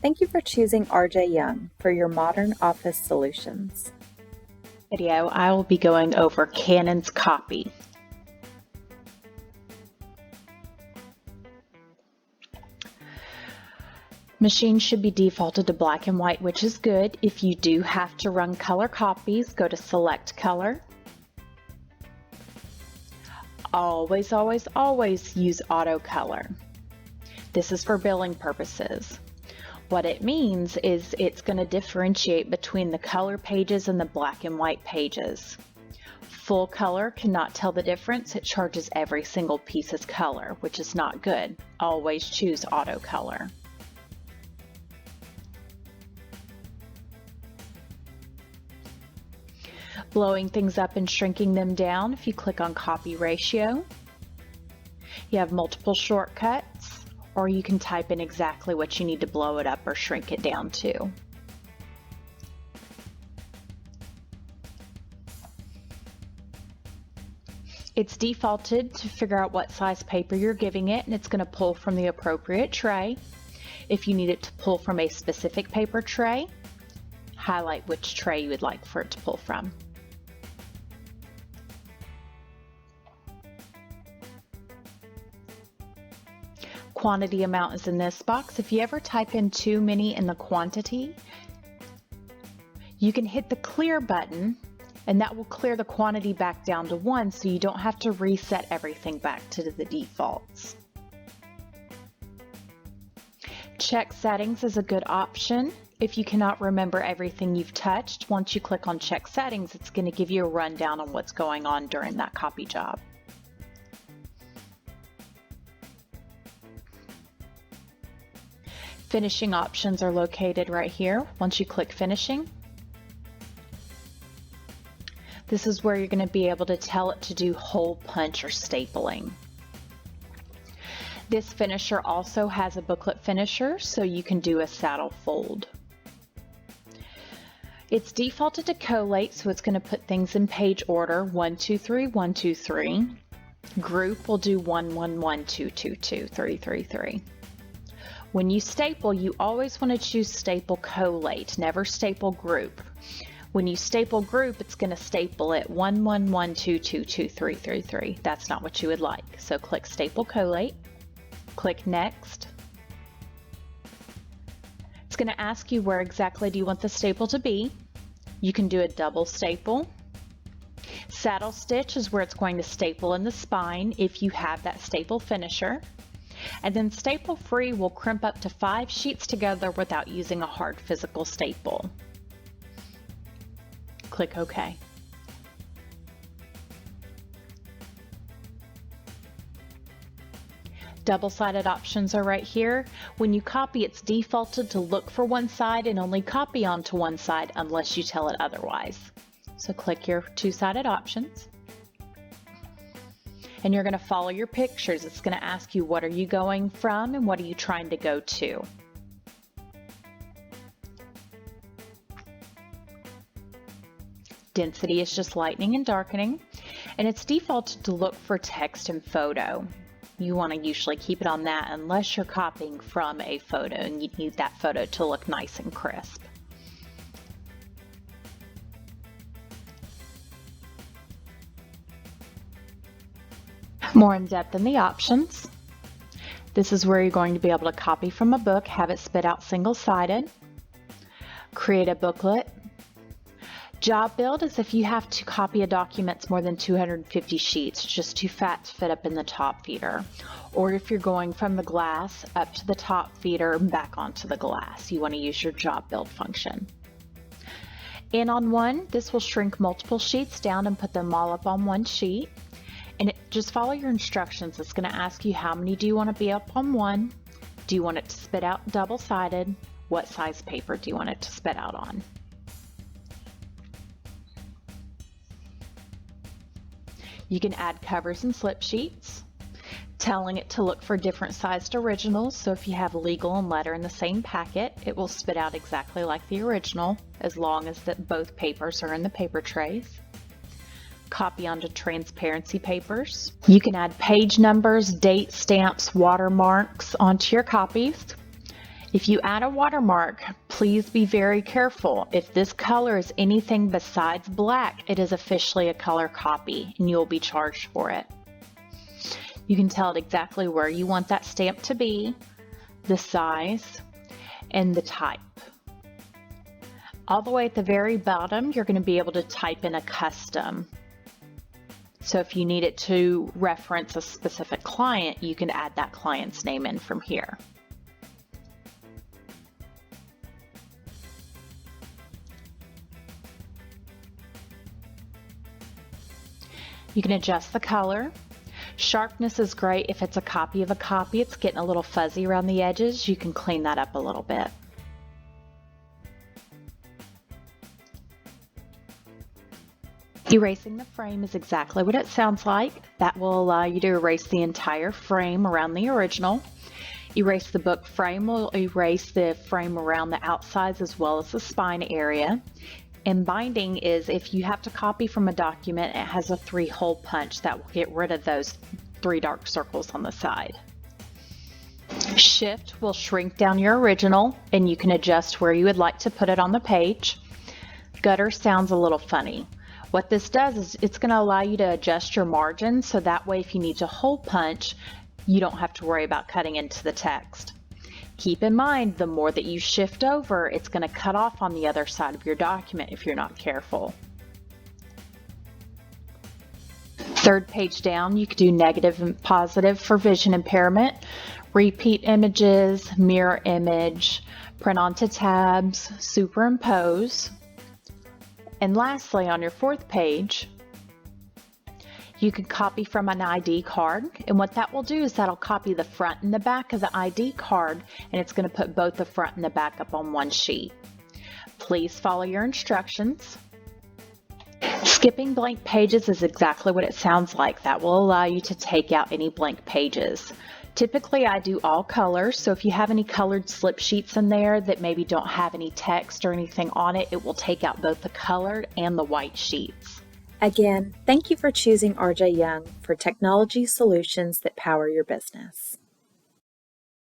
Thank you for choosing RJ Young for your modern office solutions. Video, I will be going over Canon's copy. Machine should be defaulted to black and white, which is good. If you do have to run color copies, go to Select Color. Always, always, always use auto color. This is for billing purposes. What it means is it's going to differentiate between the color pages and the black and white pages. Full color cannot tell the difference. It charges every single piece as color, which is not good. Always choose auto color. Blowing things up and shrinking them down, if you click on copy ratio, you have multiple shortcuts, or you can type in exactly what you need to blow it up or shrink it down to. It's defaulted to figure out what size paper you're giving it, and it's going to pull from the appropriate tray. If you need it to pull from a specific paper tray, highlight which tray you would like for it to pull from. Quantity amount is in this box. If you ever type in too many in the quantity, you can hit the clear button and that will clear the quantity back down to 1 so you don't have to reset everything back to the defaults. Check settings is a good option. If you cannot remember everything you've touched, once you click on check settings, it's going to give you a rundown on what's going on during that copy job. Finishing options are located right here. Once you click finishing, this is where you're going to be able to tell it to do hole punch or stapling. This finisher also has a booklet finisher, so you can do a saddle fold. It's defaulted to collate, so it's going to put things in page order 1, 2, 3, 1, 2, 3. Group will do 1, 1, 1, 2, 2, 2, 3, 3, 3. When you staple, you always want to choose staple collate, never staple group. When you staple group, it's going to staple it 1, 1, 1, 2, 2, 2, 3, 3, 3. That's not what you would like. So click staple collate, click next. It's going to ask you where exactly do you want the staple to be. You can do a double staple. Saddle stitch is where it's going to staple in the spine if you have that staple finisher. And then staple free will crimp up to 5 sheets together without using a hard physical staple. Click OK. Double-sided options are right here. When you copy, it's defaulted to look for one side and only copy onto one side unless you tell it otherwise. So click your two-sided options. And you're going to follow your pictures. It's going to ask you what are you going from and what are you trying to go to. Density is just lightening and darkening, and it's defaulted to look for text and photo. You want to usually keep it on that unless you're copying from a photo and you need that photo to look nice and crisp. More in depth in the options. This is where you're going to be able to copy from a book, have it spit out single-sided, create a booklet. Job build is if you have to copy a document more than 250 sheets, just too fat to fit up in the top feeder. Or if you're going from the glass up to the top feeder and back onto the glass, you want to use your job build function. In on one, this will shrink multiple sheets down and put them all up on one sheet. And just follow your instructions. It's going to ask you how many do you want to be up on one? Do you want it to spit out double-sided? What size paper do you want it to spit out on? You can add covers and slip sheets, telling it to look for different sized originals. So if you have legal and letter in the same packet, it will spit out exactly like the original as long as that both papers are in the paper trays. Copy onto transparency papers. You can add page numbers, date stamps, watermarks onto your copies. If you add a watermark, please be very careful. If this color is anything besides black, it is officially a color copy and you'll be charged for it. You can tell it exactly where you want that stamp to be, the size, and the type. All the way at the very bottom, you're going to be able to type in a custom. So if you need it to reference a specific client, you can add that client's name in from here. You can adjust the color. Sharpness is great if it's a copy of a copy. It's getting a little fuzzy around the edges. You can clean that up a little bit. Erasing the frame is exactly what it sounds like. That will allow you to erase the entire frame around the original. Erase the book frame will erase the frame around the outsides as well as the spine area. And binding is if you have to copy from a document, it has a 3-hole punch that will get rid of those 3 dark circles on the side. Shift will shrink down your original and you can adjust where you would like to put it on the page. Gutter sounds a little funny. What this does is it's going to allow you to adjust your margins so that way if you need to hole punch, you don't have to worry about cutting into the text. Keep in mind, the more that you shift over, it's going to cut off on the other side of your document if you're not careful. Third page down, you could do negative and positive for vision impairment, repeat images, mirror image, print onto tabs, superimpose. And lastly, on your 4th page, you can copy from an ID card, and what that will do is that'll copy the front and the back of the ID card, and it's going to put both the front and the back up on one sheet. Please follow your instructions. Skipping blank pages is exactly what it sounds like. That will allow you to take out any blank pages. Typically, I do all colors, so if you have any colored slip sheets in there that maybe don't have any text or anything on it, it will take out both the colored and the white sheets. Again, thank you for choosing RJ Young for technology solutions that power your business.